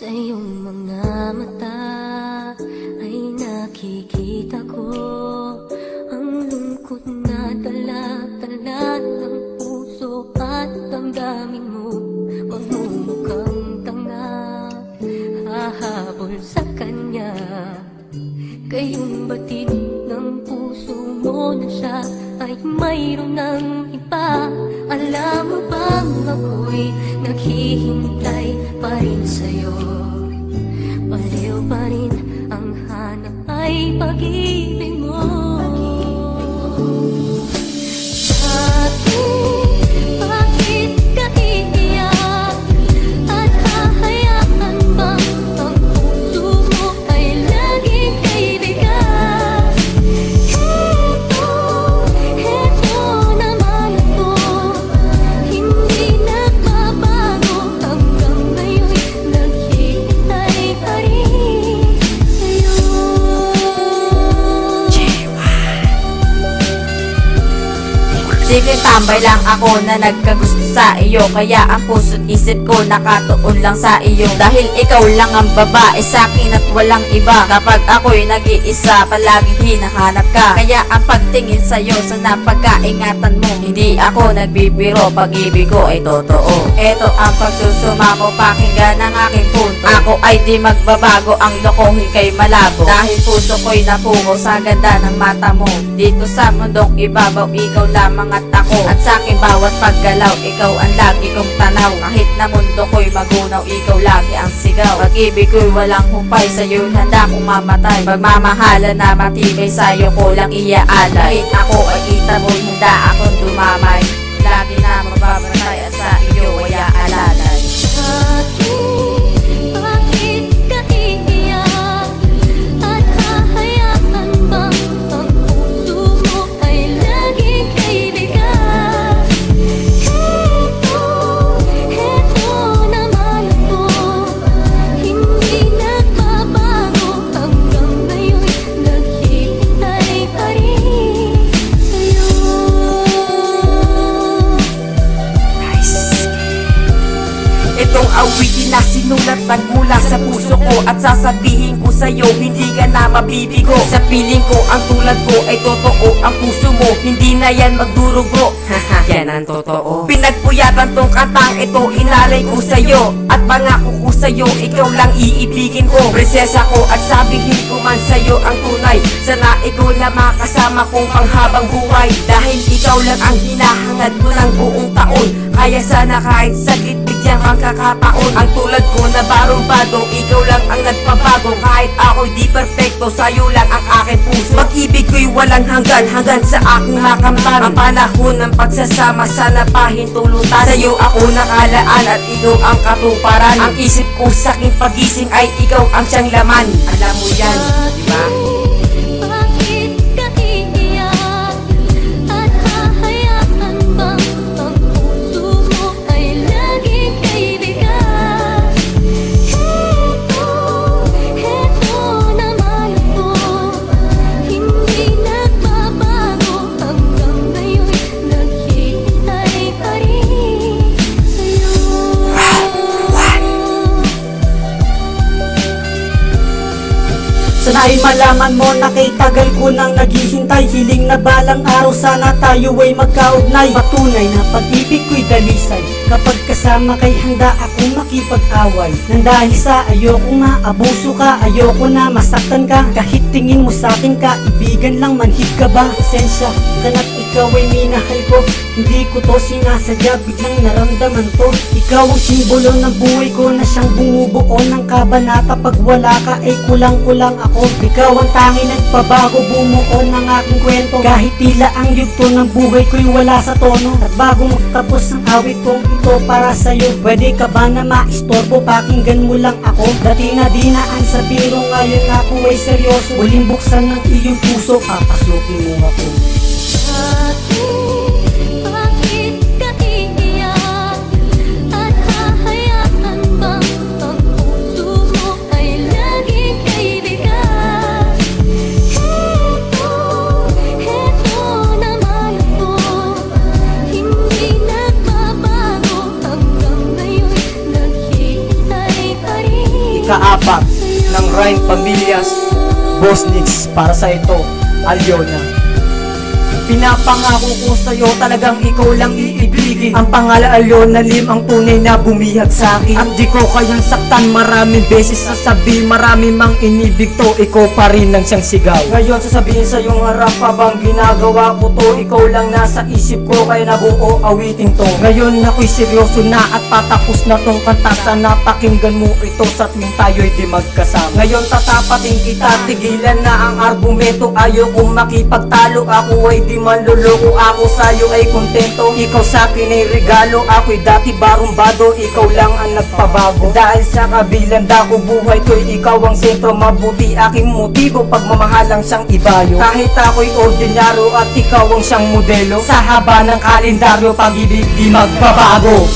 Sa iyong mga mata ay nakikita ko ang lungkot na dala-dala ng puso at damdamin mo. Magmumukhang tanga, hahabol sa kanya. Kayong batid ng puso mo na siya ay mayroon ng iba. Alam mo bang ako'y naghihintay pa rin sa'yo? Baliw pa rin ang hanap ay pag-ibig mo. Bakit ka iiyak? At hahayaan bang ang puso mo ay laging kaibigan? Heto naman ako, hindi nagbabago. Hanggang ngayon'y naghihintay pa rin sa'yo. Sige, tambay lang ako na nagkagusto sa iyo, kaya ang puso't isip ko nakatuon lang sa iyo. Dahil ikaw lang ang babae sa'kin at walang iba. Kapag ako'y nag-iisa, palaging hinahanap ka. Kaya ang pagtingin sa'yo, sana pagkaingatan mo. Hindi ako nagbibiro, pag-ibig ko ay totoo. Eto ang pagsusumako, pakinggan ang aking punto. Ako ay di magbabago, ang lokohin kay malabo. Dahil puso ko'y napungo sa ganda ng mata mo. Dito sa mundong ibabaw, ikaw lamang at ako. At sa aking bawat paggalaw, ikaw ang lagi kong tanaw. Kahit na mundo ko'y magunaw, ikaw lagi ang sigaw. Pag-ibig ko'y walang humpay, sa'yo'y handa kong mamatay. Pagmamahala na matibay, sa'yo ko lang iaalay. Kahit ako ay kita mo'y handa akong dumamay. Lagi na magbabantay at sa iyo ay aalalay. Bakit ka iiyak? At hahayaan bang ang puso mo ay laging kaibigan? Heto naman ako, hindi nagbabago. Hanggang ngayon'y naghihintay pa rin sa'yo. Itong awitin na sinulat nagmula sa puso ko, at sasabihin ko sa'yo, hindi ka na mabibigo. Sa piling ko, ang tulad ko ay totoo. Ang puso mo, hindi na yan magdurugo. Haha, yan ang totoo. Pinagpuyatan tong kantang ito, inalay ko sa'yo. At pangako ko sa'yo, ikaw lang iibigin ko. Prinsesa ko, at sabihin ko man sa'yo ang tunay. Sana ikaw na makasama kong panghabang buhay. Dahil ikaw lang ang hinahangad ko ng buong taon. Kaya sana kahit saglit bigyan kang kakataon. Ang tulad ko na barumbado, ikaw lang ang nagpabago. Kahit ako'y di perfecto, sa'yo lang ang aking puso. Pag-ibig ko'y walang hanggan, hanggan sa aking makamtan. Ang panahon ng pagsasama, sana pahintulutan. Sa'yo ako nakalaan at ikaw ang katuparan. Ang isip ko sa aking pagising ay ikaw ang siyang laman. Alam mo yan, diba? Bakit ka iiyak? At hahayaan bang ang puso mo ay laging kaibigan? Heto naman ako, hindi nagbabago. Hanggang ngayon'y naghihintay pa rin sa'yo. Sana ay malaman mo na kay tagal ko nang naghihintay. Hiling na balang araw sana tayo ay magkaugnay. Patunay na pag-ibig ko'y dalisay. Kapag kasama kay handa akong makipag-away. Nang dahil sa ayokong maabuso ka, ayoko na masaktan ka. Kahit tingin mo sa'kin kaibigan lang, manhid ka ba? Esensya kana't ikaw ay minahal ko. Hindi ko to sinasadya, biglang naramdaman to. Ikaw ang simbolo ng buhay ko, na siyang bumubuo ng kabanata. Pag wala ka ay kulang-kulang ako. Ikaw ang tanging nagpabago, bumuo ng aking kwento. Kahit tila ang yugto ng buhay ko'y wala sa tono. At bago magtapos ang awit kong ito para sa'yo, pwede ka ba na maistorbo? Pakinggan mo lang ako. Dati na dinaan sa biro, ngayon ako ay seryoso. Huling buksan ng iyong puso, papasukin mo ako. Bakit ka iiyak? At hahayaan bang ang puso mo ay laging kaibigan? Heto naman ako, hindi nagbabago. Hanggang ngayon'y naghihintay pa rin tapat ng Rhyme Pamillas, Boss Nix, para sa ito, Alyona. Pinapangako ko sa'yo, talagang ikaw lang iibigin. Ang pangalan Alyona Lim, ang tunay na bumihag sa'kin. At di ko kayang saktan, maraming beses sasabi, marami mang inibig to, ikaw pa rin ang siyang sigaw. Ngayon sasabihin sa iyong harap, habang ginagawa ko to, ikaw lang nasa isip ko, kaya nabuo awitin to. Ngayon ako'y seryoso na at patapos na tong kanta, sana pakinggan mo ito sa tuwing tayo'y di magkasama. Ngayon tatapatin kita, tigilan na ang argumento, ayaw kong makipagtalo, ako ay di manluloko, ako sa'yo ay kontento. Ikaw sa'kin ay regalo, ako'y dati barumbado, ikaw lang ang nagpabago. Dahil sa kabilang dako buhay ko'y ikaw ang sentro, mabuti aking motibo, pagmamahalang siyang ibayo. Kahit ako'y ordinaryo at ikaw ang siyang modelo, sa haba ng kalendaryo, pag-ibig di magbabago.